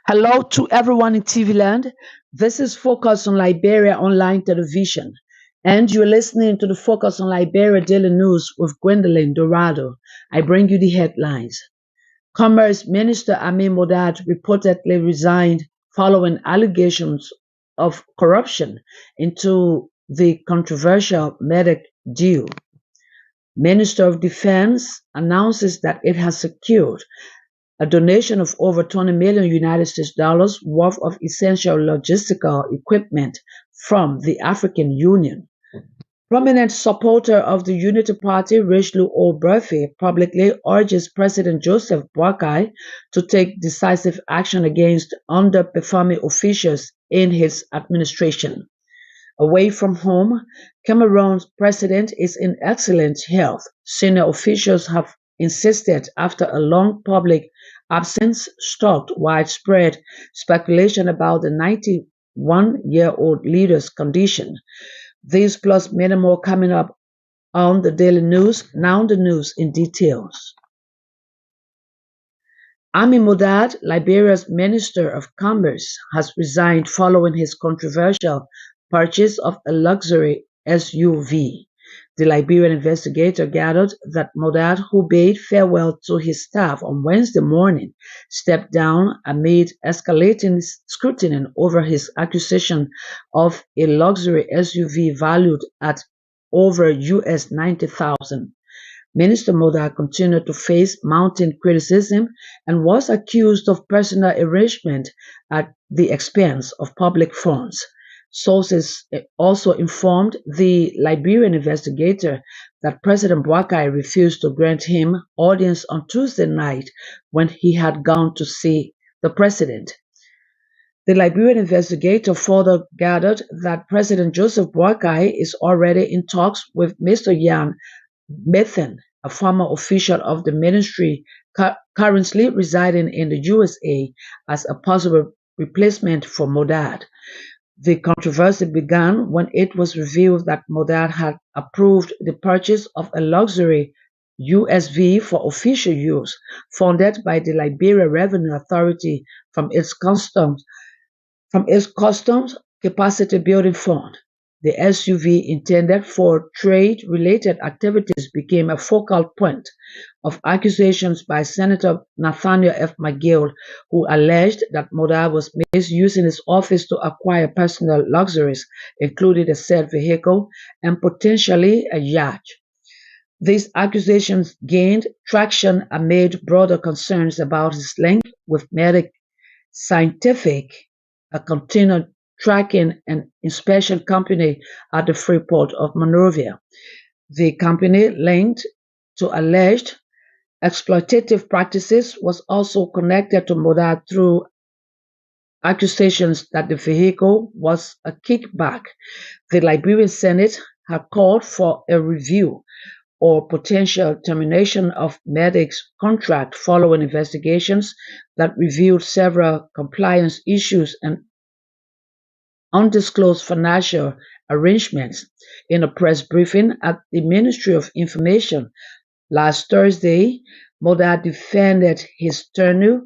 Hello to everyone in TV land. This is Focus on Liberia online television, and you're listening to the Focus on Liberia Daily News with Gwendolyn Dorado. I bring you the headlines. Commerce Minister Amin Modad reportedly resigned following allegations of corruption into the controversial MEDIC deal. Minister of Defense announces that it has secured a donation of over 20 million United States dollars worth of essential logistical equipment from the African Union. Prominent supporter of the Unity Party, Richelieu Oberfe, publicly urges President Joseph Boakai to take decisive action against underperforming officials in his administration. Away from home, Cameroon's president is in excellent health, senior officials have insisted after a long public absence stoked widespread speculation about the 91-year-old leader's condition. These plus many more coming up on the Daily News. Now the news in details. Amin Modad, Liberia's Minister of Commerce, has resigned following his controversial purchase of a luxury SUV. The Liberian investigator gathered that Modad, who bade farewell to his staff on Wednesday morning, stepped down amid escalating scrutiny over his acquisition of a luxury SUV valued at over US 90,000. Minister Modad continued to face mounting criticism and was accused of personal enrichment at the expense of public funds. Sources also informed the Liberian investigator that President Boakai refused to grant him audience on Tuesday night when he had gone to see the president. The Liberian investigator further gathered that President Joseph Boakai is already in talks with Mr. Jan Bethan, a former official of the ministry currently residing in the USA, as a possible replacement for Modad. The controversy began when it was revealed that Modad had approved the purchase of a luxury USV for official use, funded by the Liberia Revenue Authority from its customs capacity building fund. The SUV intended for trade-related activities became a focal point of accusations by Senator Nathaniel F. McGill, who alleged that Modad was misusing his office to acquire personal luxuries, including a said vehicle and potentially a yacht. These accusations gained traction amid broader concerns about his link with Medic Scientific, a container tracking and inspection company at the Freeport of Monrovia. The company, linked to alleged exploitative practices, was also connected to Modad through accusations that the vehicle was a kickback. The Liberian Senate had called for a review or potential termination of Medic's contract following investigations that revealed several compliance issues and undisclosed financial arrangements. In a press briefing at the Ministry of Information last Thursday, Modad defended his tenure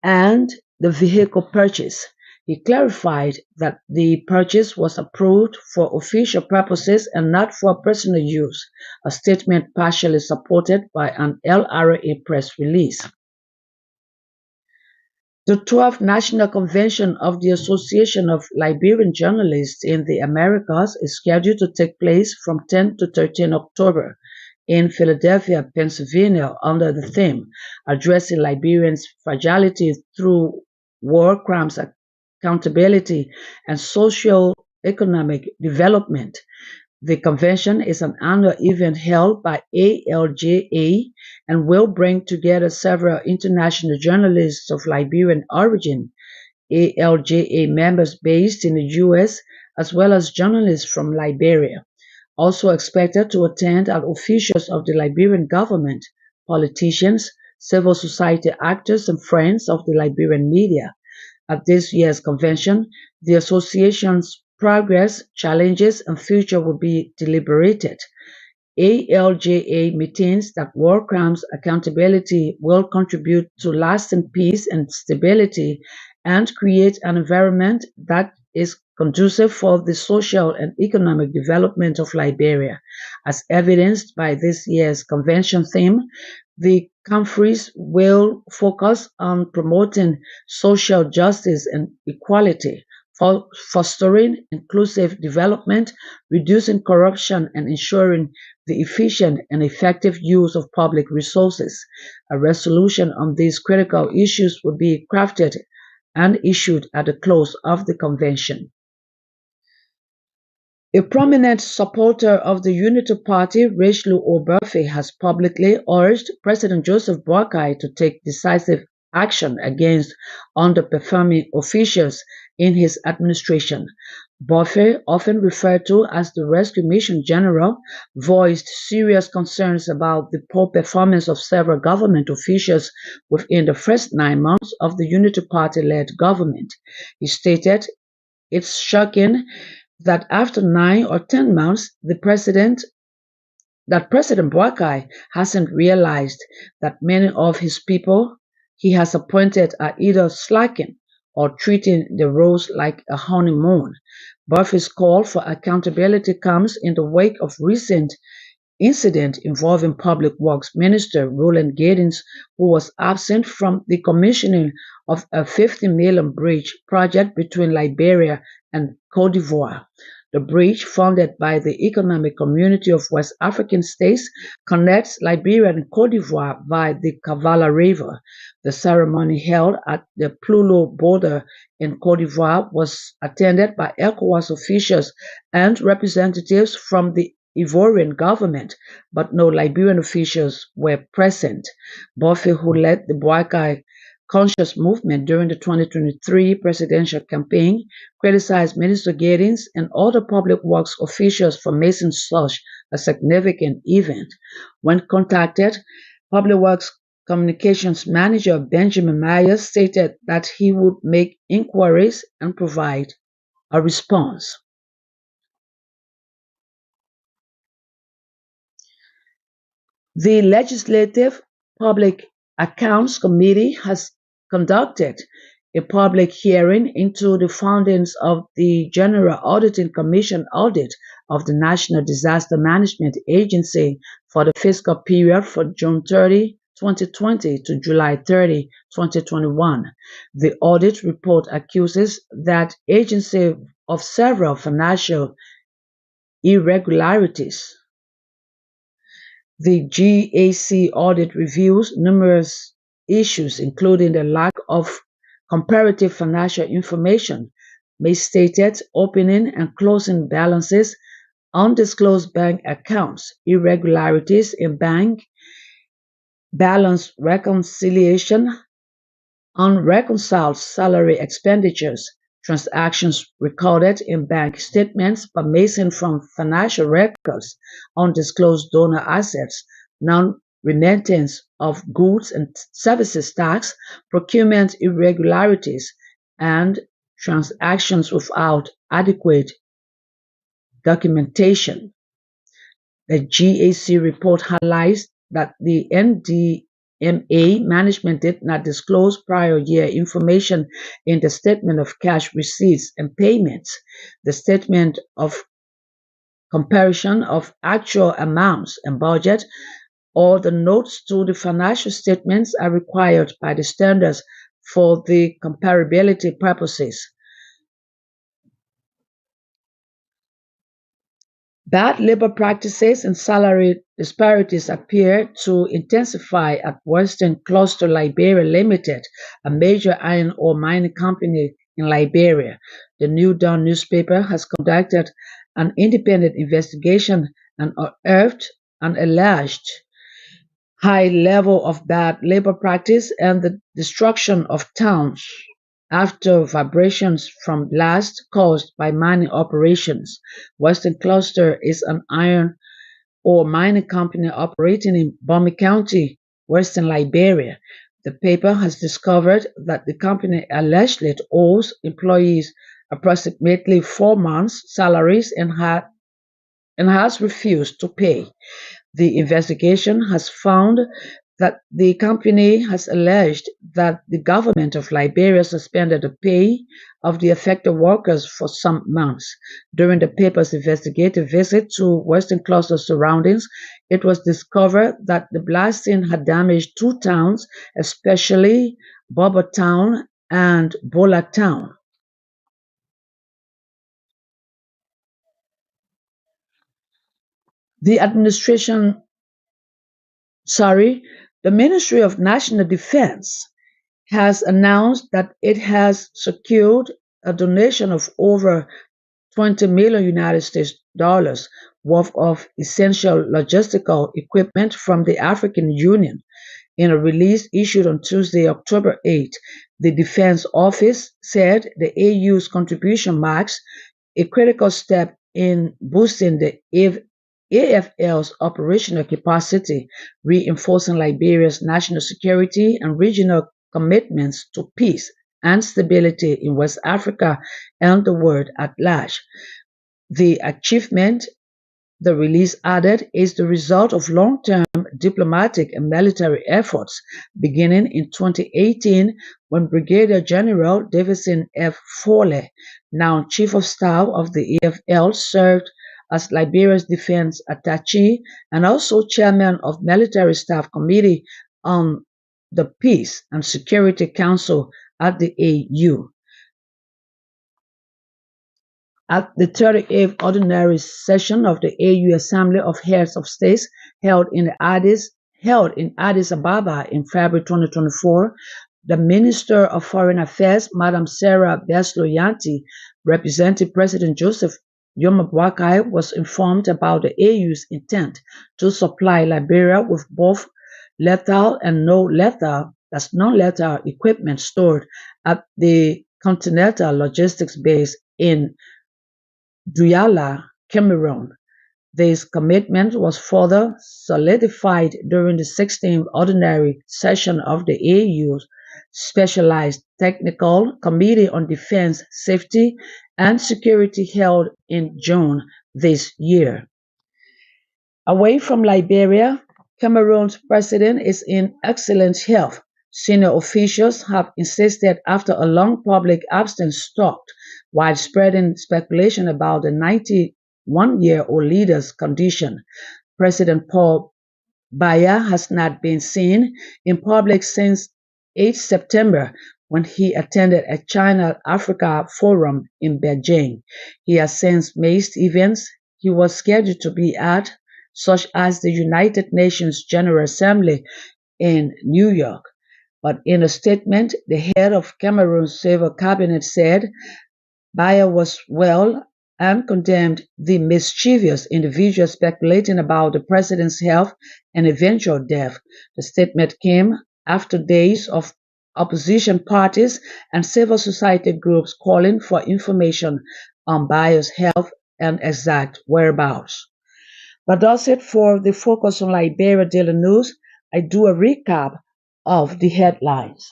and the vehicle purchase. He clarified that the purchase was approved for official purposes and not for personal use, a statement partially supported by an LRA press release. The 12th National Convention of the Association of Liberian Journalists in the Americas is scheduled to take place from 10 to 13 October in Philadelphia, Pennsylvania, under the theme Addressing Liberians' Fragility Through War Crimes Accountability and Socio-Economic Development. The convention is an annual event held by ALJA and will bring together several international journalists of Liberian origin, ALJA members based in the US, as well as journalists from Liberia. Also expected to attend are officials of the Liberian government, politicians, civil society actors, and friends of the Liberian media. At this year's convention, the association's progress, challenges, and future will be deliberated. ALJA maintains that war crimes accountability will contribute to lasting peace and stability and create an environment that is conducive for the social and economic development of Liberia. As evidenced by this year's convention theme, the conference will focus on promoting social justice and equality, fostering inclusive development, reducing corruption, and ensuring the efficient and effective use of public resources. A resolution on these critical issues will be crafted and issued at the close of the convention. A prominent supporter of the Unity Party, Rachel Oberfe, has publicly urged President Joseph Boakai to take decisive action against underperforming officials in his administration. Boakai, often referred to as the Rescue Mission General, voiced serious concerns about the poor performance of several government officials within the first 9 months of the Unity Party-led government. He stated, "It's shocking that after 9 or 10 months, President Boakai hasn't realized that many of his people he has appointed are either slacking or treating the roles like a honeymoon." Buffy's call for accountability comes in the wake of recent incident involving Public Works Minister Roland Gaddens, who was absent from the commissioning of a 50 million bridge project between Liberia and Cote d'Ivoire. The bridge, funded by the Economic Community of West African States, connects Liberia and Cote d'Ivoire via the Kavala River. The ceremony, held at the Plulo border in Cote d'Ivoire, was attended by ECOWAS officials and representatives from the Ivorian government, but no Liberian officials were present. Buffy, who led the Boakai conscious movement during the 2023 presidential campaign, criticized Minister Gaddens and other public works officials for making such a significant event. When contacted, Public Works Communications Manager Benjamin Myers stated that he would make inquiries and provide a response. The Legislative Public Accounts Committee has conducted a public hearing into the findings of the General Auditing Commission audit of the National Disaster Management Agency for the fiscal period from June 30, 2020 to July 30, 2021. The audit report accuses that agency of several financial irregularities. The GAC audit reviews numerous issues, including the lack of comparative financial information, misstated opening and closing balances, undisclosed bank accounts, irregularities in bank balance reconciliation, unreconciled salary expenditures, transactions recorded in bank statements but missing from financial records, undisclosed donor assets, non-remittance of goods and services tax, procurement irregularities, and transactions without adequate documentation. The GAC report highlights that the NDMA management did not disclose prior year information in the statement of cash receipts and payments. The statement of comparison of actual amounts and budget, or the notes to the financial statements are required by the standards for the comparability purposes. Bad labor practices and salary disparities appear to intensify at Western Cluster Liberia Limited, a major iron ore mining company in Liberia. The New Dawn newspaper has conducted an independent investigation and unearthed an alleged high level of bad labor practice and the destruction of towns after vibrations from blasts caused by mining operations. Western Cluster is an iron ore mining company operating in Bomi County, Western Liberia. The paper has discovered that the company allegedly owes employees approximately 4 months' salaries and has refused to pay. The investigation has found that the company has alleged that the government of Liberia suspended the pay of the affected workers for some months. During the paper's investigative visit to Western Cluster surroundings, it was discovered that the blasting had damaged two towns, especially Bobo Town and Bola Town. The administration, sorry, the Ministry of National Defense has announced that it has secured a donation of over 20 million United States dollars worth of essential logistical equipment from the African Union. In a release issued on Tuesday, October 8, the Defense Office said the AU's contribution marks a critical step in boosting the AFL's operational capacity, reinforcing Liberia's national security and regional commitments to peace and stability in West Africa and the world at large. The achievement, the release added, is the result of long term diplomatic and military efforts beginning in 2018 when Brigadier General Davison F. Foley, now Chief of Staff of the AFL, served as Liberia's defense attaché and also chairman of Military Staff Committee on the Peace and Security Council at the AU. At the 38th Ordinary Session of the AU Assembly of Heads of States held in Addis Ababa in February 2024, the Minister of Foreign Affairs, Madam Sarah Besloyanti, representing President Joseph Yomabwakai, was informed about the AU's intent to supply Liberia with both lethal and non-lethal equipment stored at the Continental Logistics Base in Douala, Cameroon. This commitment was further solidified during the 16th Ordinary Session of the AU's Specialized Technical Committee on Defense, Safety and Security held in June this year. Away from Liberia, Cameroon's president is in excellent health. Senior officials have insisted after a long public absence stalked widespreading speculation about the 91-year-old leader's condition. President Paul Biya has not been seen in public since 8 September when he attended a China Africa forum in Beijing. He has since missed events he was scheduled to be at, such as the United Nations General Assembly in New York. But in a statement, the head of Cameroon's civil cabinet said Bayer was well and condemned the mischievous individual speculating about the president's health and eventual death. The statement came after days of opposition parties and civil society groups calling for information on Bayer's health and exact whereabouts. But that's it for the Focus on Liberia Daily News. I do a recap of the headlines.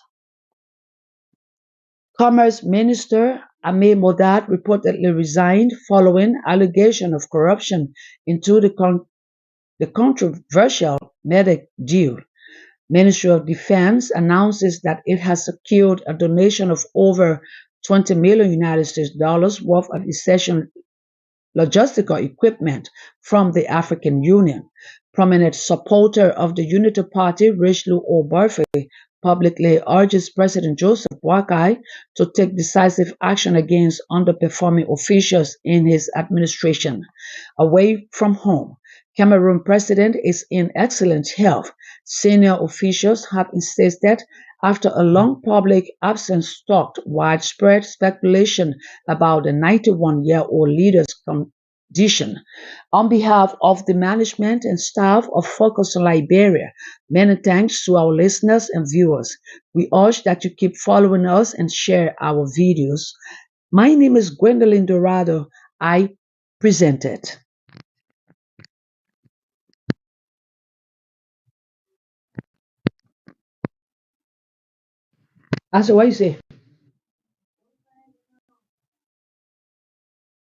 Commerce Minister Amir Modad reportedly resigned following allegation of corruption into the controversial MEDEC deal. Ministry of Defense announces that it has secured a donation of over 20 million United States dollars worth of essential logistical equipment from the African Union. Prominent supporter of the Unity Party, Richelieu Obarfe, publicly urges President Joseph Boakai to take decisive action against underperforming officials in his administration. Away from home, Cameroon president is in excellent health. Senior officials have insisted after a long public absence stalked widespread speculation about the 91-year-old leader's condition. On behalf of the management and staff of Focus on Liberia, many thanks to our listeners and viewers. We urge that you keep following us and share our videos. My name is Gwendolyn Dorado. I present it. What you say?